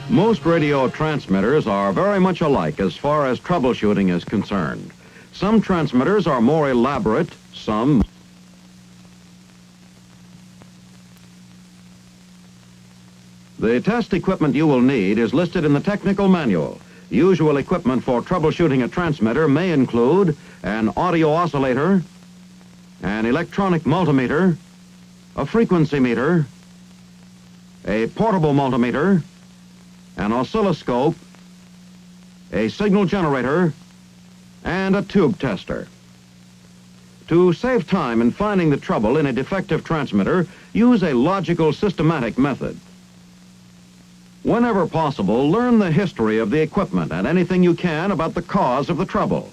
Most radio transmitters are very much alike as far as troubleshooting is concerned. Some transmitters are more elaborate, some... The test equipment you will need is listed in the technical manual. Usual equipment for troubleshooting a transmitter may include an audio oscillator, an electronic multimeter, a frequency meter, a portable multimeter, an oscilloscope, a signal generator, and a tube tester. To save time in finding the trouble in a defective transmitter, use a logical, systematic method. Whenever possible, learn the history of the equipment and anything you can about the cause of the trouble.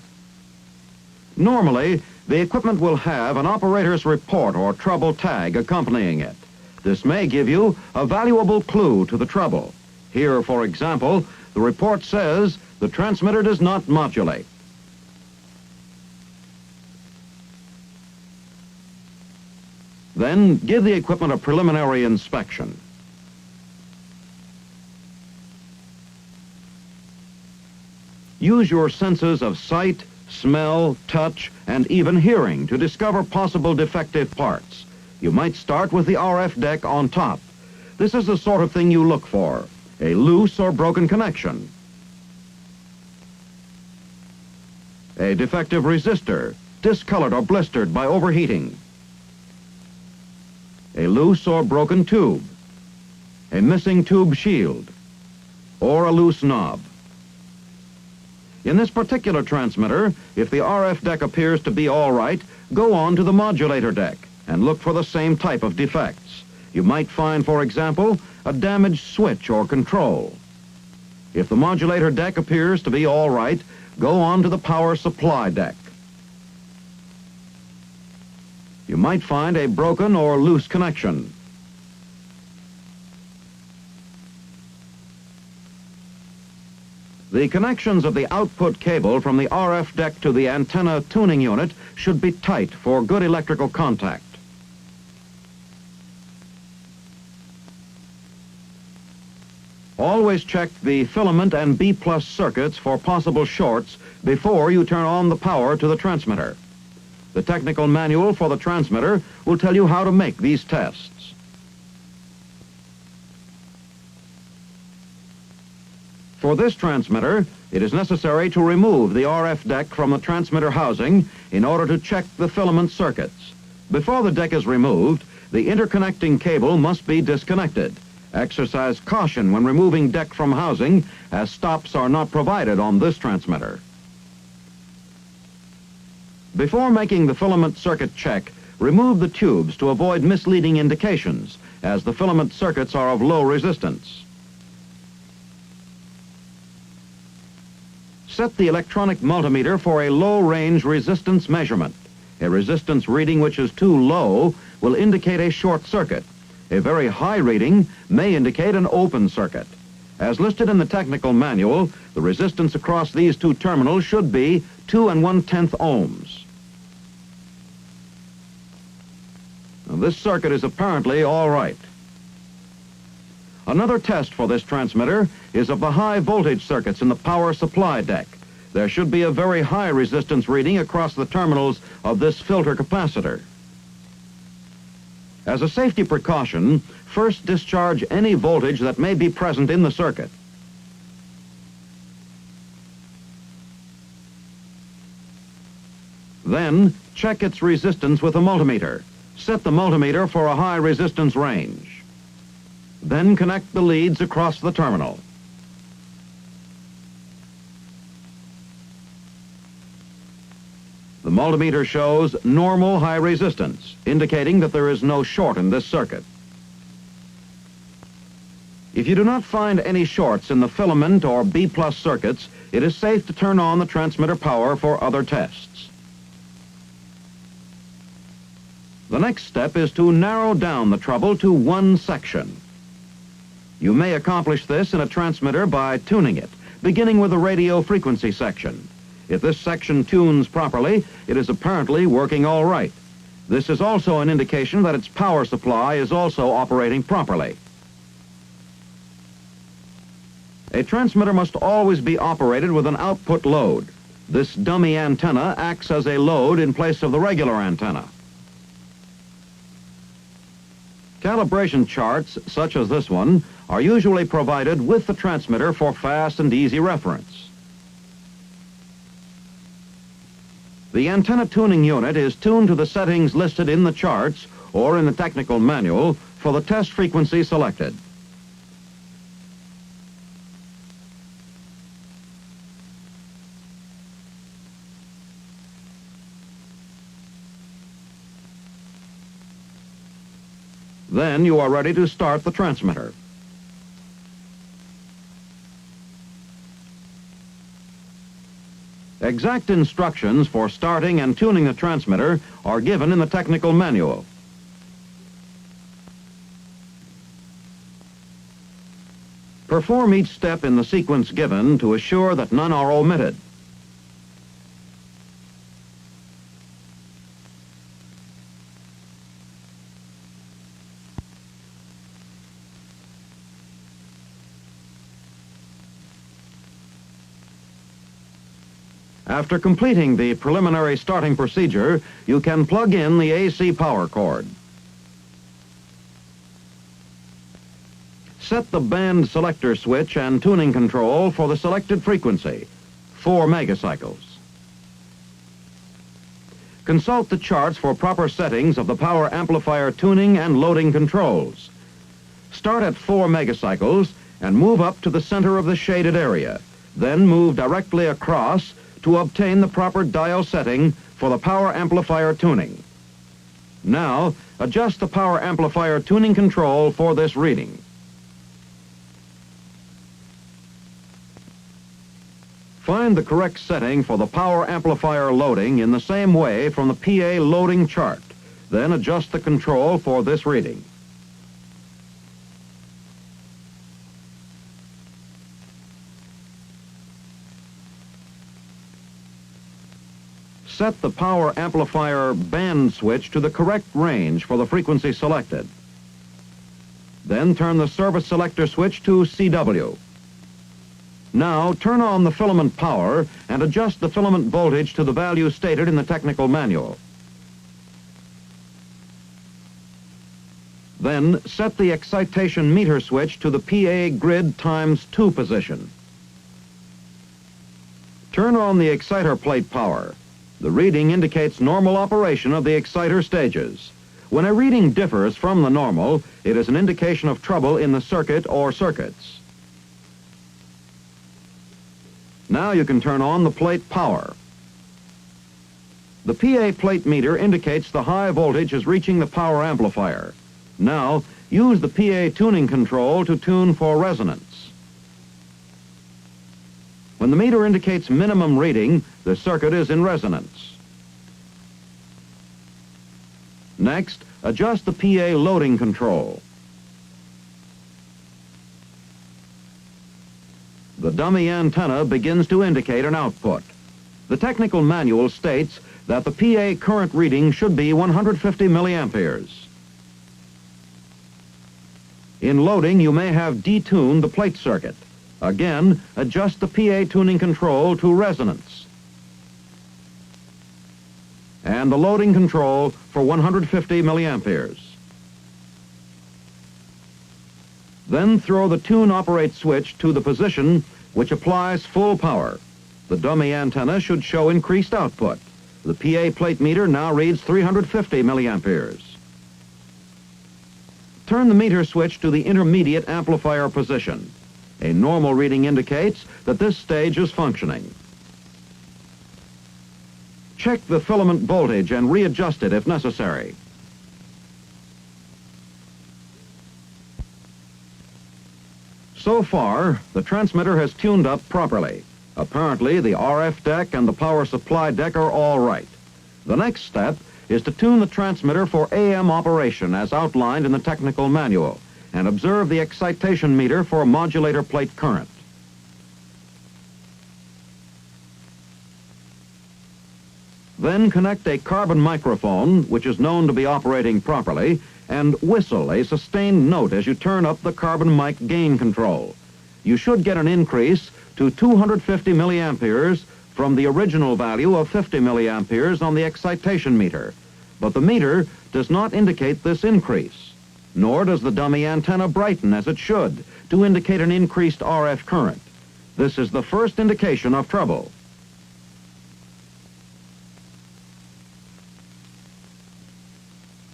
Normally, the equipment will have an operator's report or trouble tag accompanying it. This may give you a valuable clue to the trouble. Here, for example, the report says the transmitter does not modulate. Then give the equipment a preliminary inspection. Use your senses of sight, smell, touch, and even hearing to discover possible defective parts. You might start with the RF deck on top. This is the sort of thing you look for: a loose or broken connection, a defective resistor, discolored or blistered by overheating, a loose or broken tube, a missing tube shield, or a loose knob. In this particular transmitter, if the RF deck appears to be all right, go on to the modulator deck and look for the same type of defects. You might find, for example, a damaged switch or control. If the modulator deck appears to be all right, go on to the power supply deck. You might find a broken or loose connection. The connections of the output cable from the RF deck to the antenna tuning unit should be tight for good electrical contact. Always check the filament and B+ circuits for possible shorts before you turn on the power to the transmitter. The technical manual for the transmitter will tell you how to make these tests. For this transmitter, it is necessary to remove the RF deck from the transmitter housing in order to check the filament circuits. Before the deck is removed, the interconnecting cable must be disconnected. Exercise caution when removing deck from housing, as stops are not provided on this transmitter. Before making the filament circuit check, remove the tubes to avoid misleading indications, as the filament circuits are of low resistance. Set the electronic multimeter for a low-range resistance measurement. A resistance reading which is too low will indicate a short circuit. A very high reading may indicate an open circuit. As listed in the technical manual, the resistance across these two terminals should be 2 1/10 ohms. Now, this circuit is apparently all right. Another test for this transmitter is of the high voltage circuits in the power supply deck. There should be a very high resistance reading across the terminals of this filter capacitor. As a safety precaution, first discharge any voltage that may be present in the circuit. Then, check its resistance with a multimeter. Set the multimeter for a high resistance range. Then connect the leads across the terminal. The multimeter shows normal high resistance, indicating that there is no short in this circuit. If you do not find any shorts in the filament or B+ circuits, it is safe to turn on the transmitter power for other tests. The next step is to narrow down the trouble to one section. You may accomplish this in a transmitter by tuning it, beginning with the radio frequency section. If this section tunes properly, it is apparently working all right. This is also an indication that its power supply is also operating properly. A transmitter must always be operated with an output load. This dummy antenna acts as a load in place of the regular antenna. Calibration charts, such as this one, are usually provided with the transmitter for fast and easy reference. The antenna tuning unit is tuned to the settings listed in the charts or in the technical manual for the test frequency selected. Then you are ready to start the transmitter. Exact instructions for starting and tuning the transmitter are given in the technical manual. Perform each step in the sequence given to assure that none are omitted. After completing the preliminary starting procedure, you can plug in the AC power cord. Set the band selector switch and tuning control for the selected frequency, 4 megacycles. Consult the charts for proper settings of the power amplifier tuning and loading controls. Start at 4 megacycles and move up to the center of the shaded area. Then move directly across to obtain the proper dial setting for the power amplifier tuning. Now, adjust the power amplifier tuning control for this reading. Find the correct setting for the power amplifier loading in the same way from the PA loading chart. Then adjust the control for this reading. Set the power amplifier band switch to the correct range for the frequency selected. Then turn the service selector switch to CW. Now turn on the filament power and adjust the filament voltage to the value stated in the technical manual. Then set the excitation meter switch to the PA grid ×2 position. Turn on the exciter plate power. The reading indicates normal operation of the exciter stages. When a reading differs from the normal, it is an indication of trouble in the circuit or circuits. Now you can turn on the plate power. The PA plate meter indicates the high voltage is reaching the power amplifier. Now, use the PA tuning control to tune for resonance. When the meter indicates minimum reading, the circuit is in resonance. Next, adjust the PA loading control. The dummy antenna begins to indicate an output. The technical manual states that the PA current reading should be 150 milliamperes. In loading, you may have detuned the plate circuit. Again, adjust the PA tuning control to resonance. And the loading control for 150 milliamperes. Then throw the tune operate switch to the position which applies full power. The dummy antenna should show increased output. The PA plate meter now reads 350 milliamperes. Turn the meter switch to the intermediate amplifier position. A normal reading indicates that this stage is functioning. Check the filament voltage and readjust it if necessary. So far, the transmitter has tuned up properly. Apparently, the RF deck and the power supply deck are all right. The next step is to tune the transmitter for AM operation as outlined in the technical manual, and observe the excitation meter for modulator plate current. Then connect a carbon microphone, which is known to be operating properly, and whistle a sustained note as you turn up the carbon mic gain control. you should get an increase to 250 milliamperes from the original value of 50 milliamperes on the excitation meter. But the meter does not indicate this increase, nor does the dummy antenna brighten as it should to indicate an increased RF current. This is the first indication of trouble.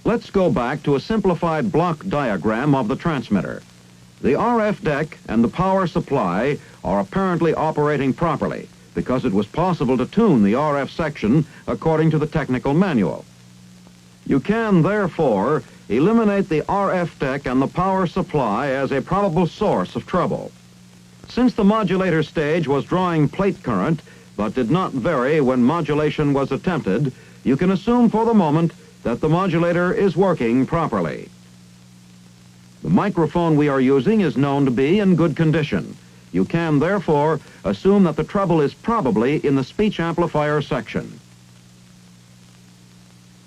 Let's go back to a simplified block diagram of the transmitter. The RF deck and the power supply are apparently operating properly because it was possible to tune the RF section according to the technical manual. You can, therefore, eliminate the RF deck and the power supply as a probable source of trouble. Since the modulator stage was drawing plate current but did not vary when modulation was attempted, you can assume for the moment that the modulator is working properly. The microphone we are using is known to be in good condition. You can, therefore, assume that the trouble is probably in the speech amplifier section.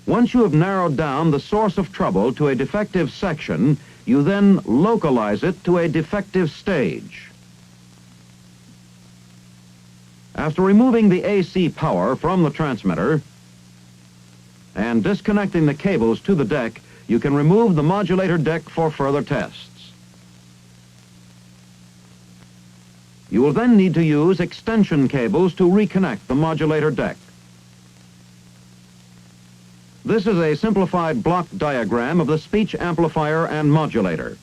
Once you have narrowed down the source of trouble to a defective section, you then localize it to a defective stage. After removing the AC power from the transmitter and disconnecting the cables to the deck, you can remove the modulator deck for further tests. You will then need to use extension cables to reconnect the modulator deck. This is a simplified block diagram of the speech amplifier and modulator.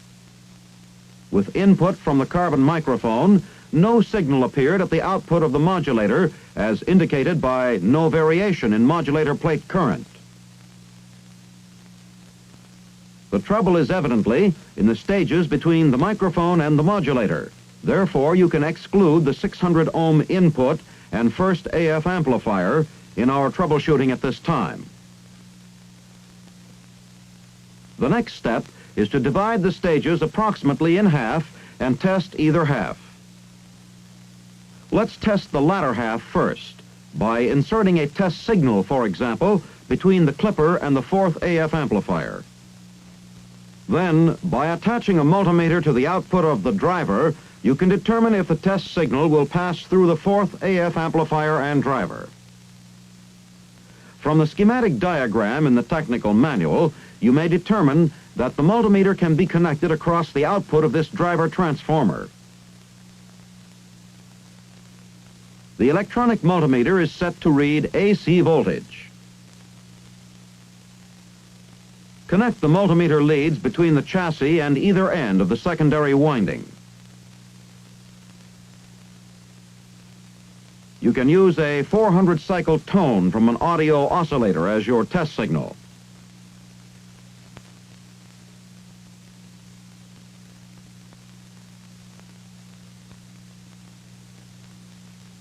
With input from the carbon microphone, no signal appeared at the output of the modulator, as indicated by no variation in modulator plate current. The trouble is evidently in the stages between the microphone and the modulator. Therefore, you can exclude the 600 ohm input and first AF amplifier in our troubleshooting at this time. The next step is to divide the stages approximately in half and test either half. Let's test the latter half first by inserting a test signal, for example, between the clipper and the fourth AF amplifier. Then, by attaching a multimeter to the output of the driver, you can determine if the test signal will pass through the fourth AF amplifier and driver. From the schematic diagram in the technical manual, you may determine that the multimeter can be connected across the output of this driver transformer. The electronic multimeter is set to read AC voltage. Connect the multimeter leads between the chassis and either end of the secondary winding. You can use a 400 cycle tone from an audio oscillator as your test signal.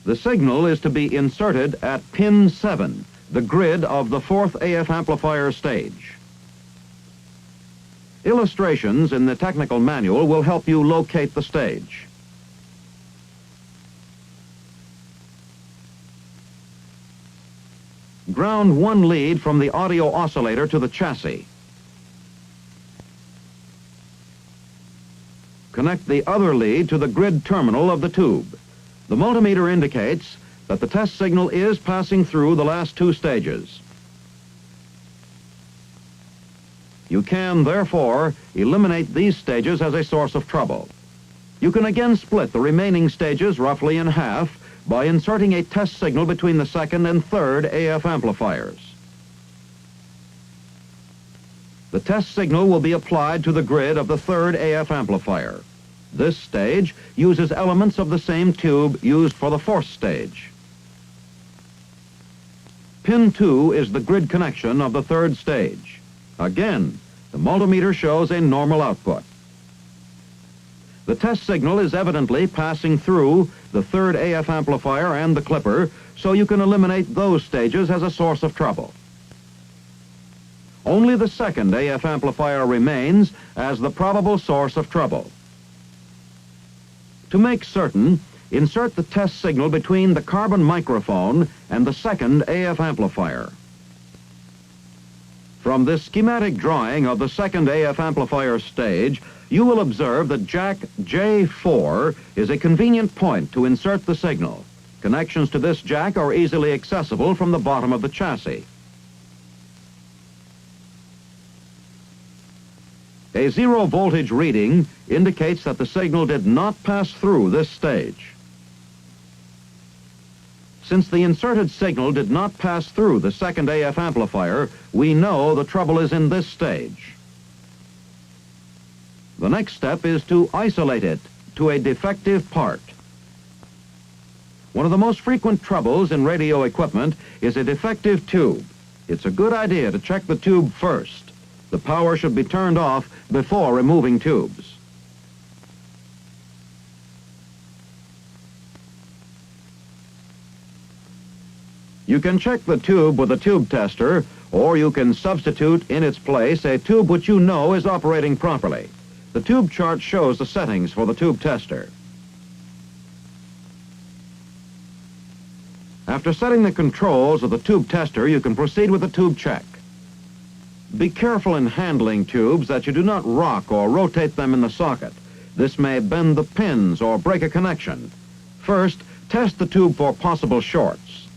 The signal is to be inserted at pin 7, the grid of the fourth AF amplifier stage. Illustrations in the technical manual will help you locate the stage. Ground one lead from the audio oscillator to the chassis. Connect the other lead to the grid terminal of the tube. The multimeter indicates that the test signal is passing through the last two stages. You can, therefore, eliminate these stages as a source of trouble. You can again split the remaining stages roughly in half by inserting a test signal between the second and third AF amplifiers. The test signal will be applied to the grid of the third AF amplifier. This stage uses elements of the same tube used for the fourth stage. Pin 2 is the grid connection of the third stage. Again, the multimeter shows a normal output. The test signal is evidently passing through the third AF amplifier and the clipper, so you can eliminate those stages as a source of trouble. Only the second AF amplifier remains as the probable source of trouble. To make certain, insert the test signal between the carbon microphone and the second AF amplifier. From this schematic drawing of the second AF amplifier stage, you will observe that jack J4 is a convenient point to insert the signal. Connections to this jack are easily accessible from the bottom of the chassis. A 0 voltage reading indicates that the signal did not pass through this stage. Since the inserted signal did not pass through the second AF amplifier, we know the trouble is in this stage. The next step is to isolate it to a defective part. One of the most frequent troubles in radio equipment is a defective tube. It's a good idea to check the tube first. The power should be turned off before removing tubes. You can check the tube with a tube tester, or you can substitute in its place a tube which you know is operating properly. The tube chart shows the settings for the tube tester. After setting the controls of the tube tester, you can proceed with the tube check. Be careful in handling tubes that you do not rock or rotate them in the socket. This may bend the pins or break a connection. First, test the tube for possible shorts.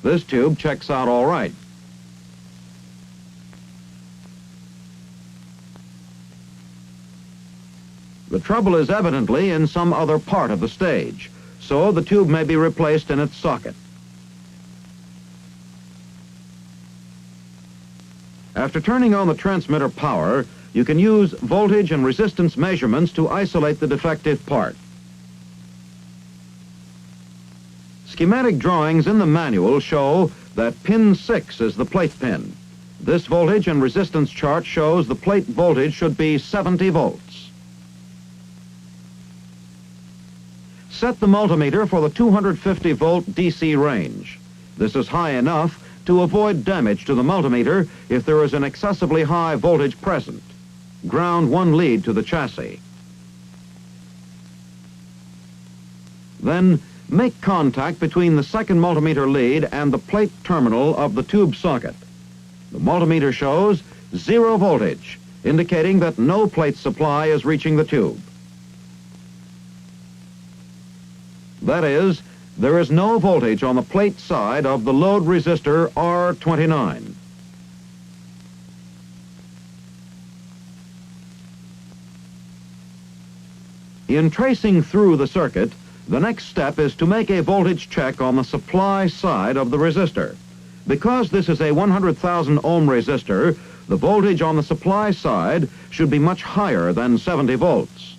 This tube checks out all right. The trouble is evidently in some other part of the stage, so the tube may be replaced in its socket. After turning on the transmitter power, you can use voltage and resistance measurements to isolate the defective part. Schematic drawings in the manual show that pin 6 is the plate pin. This voltage and resistance chart shows the plate voltage should be 70 volts. Set the multimeter for the 250 volt DC range. This is high enough to avoid damage to the multimeter if there is an excessively high voltage present. Ground one lead to the chassis. Then make contact between the second multimeter lead and the plate terminal of the tube socket. The multimeter shows 0 voltage, indicating that no plate supply is reaching the tube. That is, there is no voltage on the plate side of the load resistor R29. In tracing through the circuit, the next step is to make a voltage check on the supply side of the resistor. Because this is a 100,000 ohm resistor, the voltage on the supply side should be much higher than 70 volts.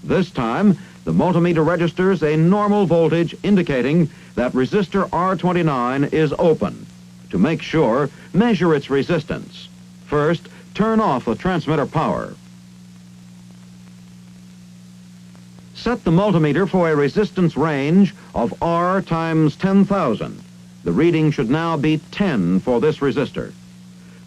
This time, the multimeter registers a normal voltage indicating that resistor R29 is open. To make sure, measure its resistance. First, turn off the transmitter power. Set the multimeter for a resistance range of R times 10,000. The reading should now be 10 for this resistor.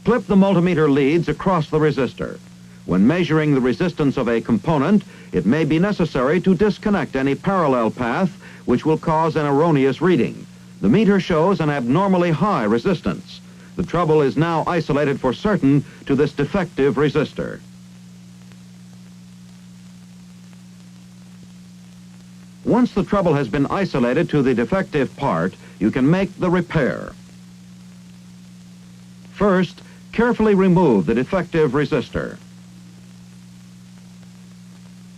Clip the multimeter leads across the resistor. When measuring the resistance of a component, it may be necessary to disconnect any parallel path, which will cause an erroneous reading. The meter shows an abnormally high resistance. The trouble is now isolated for certain to this defective resistor. Once the trouble has been isolated to the defective part, you can make the repair. First, carefully remove the defective resistor.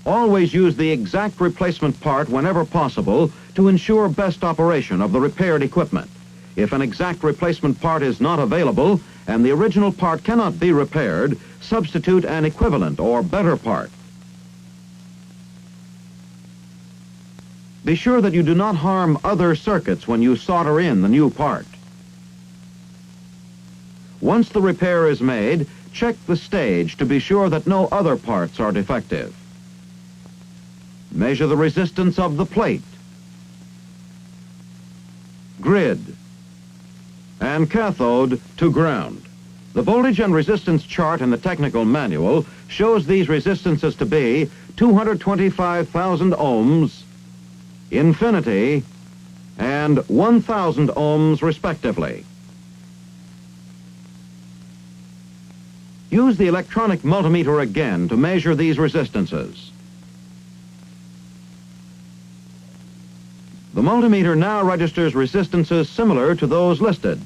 Always use the exact replacement part whenever possible to ensure best operation of the repaired equipment. If an exact replacement part is not available and the original part cannot be repaired, substitute an equivalent or better part. Be sure that you do not harm other circuits when you solder in the new part. Once the repair is made, check the stage to be sure that no other parts are defective. Measure the resistance of the plate, grid, and cathode to ground. The voltage and resistance chart in the technical manual shows these resistances to be 225,000 ohms, infinity, and 1,000 ohms respectively. Use the electronic multimeter again to measure these resistances. The multimeter now registers resistances similar to those listed.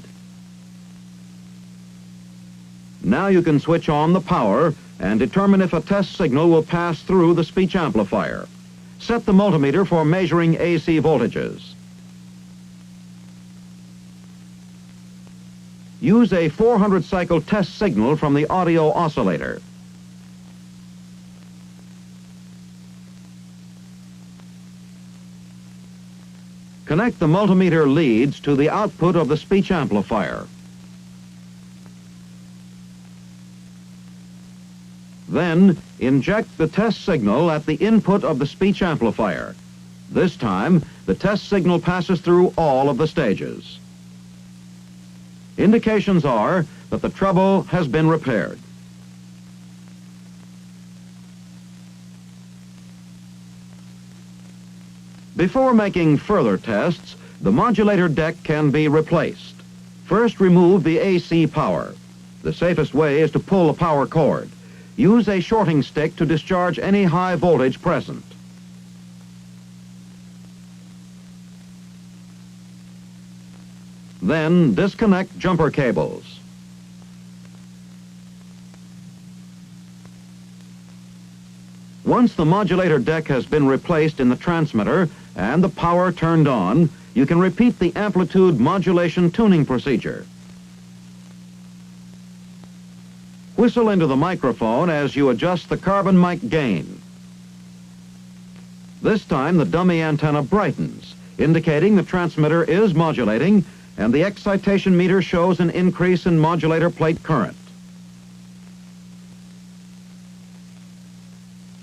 Now you can switch on the power and determine if a test signal will pass through the speech amplifier. Set the multimeter for measuring AC voltages. Use a 400 cycle test signal from the audio oscillator. Connect the multimeter leads to the output of the speech amplifier. Then, inject the test signal at the input of the speech amplifier. This time, the test signal passes through all of the stages. Indications are that the trouble has been repaired. Before making further tests, the modulator deck can be replaced. First, remove the AC power. The safest way is to pull the power cord. Use a shorting stick to discharge any high voltage present. Then disconnect jumper cables. Once the modulator deck has been replaced in the transmitter and the power turned on, you can repeat the amplitude modulation tuning procedure. Whistle into the microphone as you adjust the carbon mic gain. This time the dummy antenna brightens, indicating the transmitter is modulating, and the excitation meter shows an increase in modulator plate current.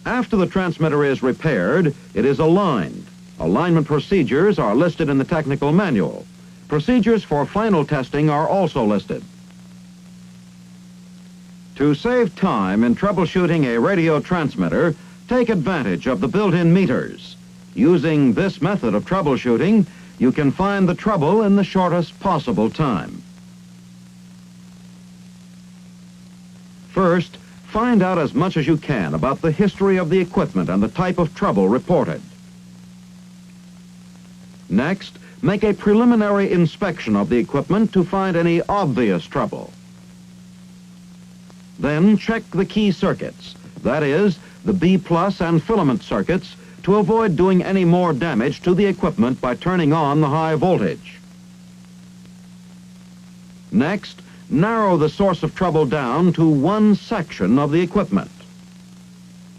After the transmitter is repaired, it is aligned. Alignment procedures are listed in the technical manual. Procedures for final testing are also listed. To save time in troubleshooting a radio transmitter, take advantage of the built-in meters. Using this method of troubleshooting, you can find the trouble in the shortest possible time. First, find out as much as you can about the history of the equipment and the type of trouble reported. Next, make a preliminary inspection of the equipment to find any obvious trouble. Then check the key circuits, that is, the B+ and filament circuits, to avoid doing any more damage to the equipment by turning on the high voltage. Next, narrow the source of trouble down to one section of the equipment.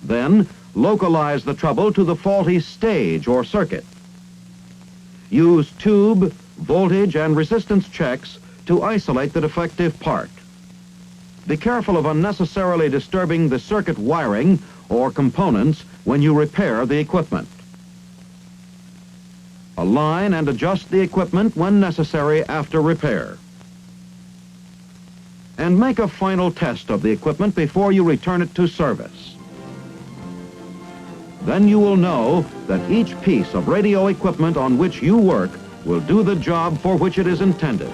Then, localize the trouble to the faulty stage or circuit. Use tube, voltage, and resistance checks to isolate the defective part. Be careful of unnecessarily disturbing the circuit wiring or components when you repair the equipment. Align and adjust the equipment when necessary after repair. And make a final test of the equipment before you return it to service. Then you will know that each piece of radio equipment on which you work will do the job for which it is intended.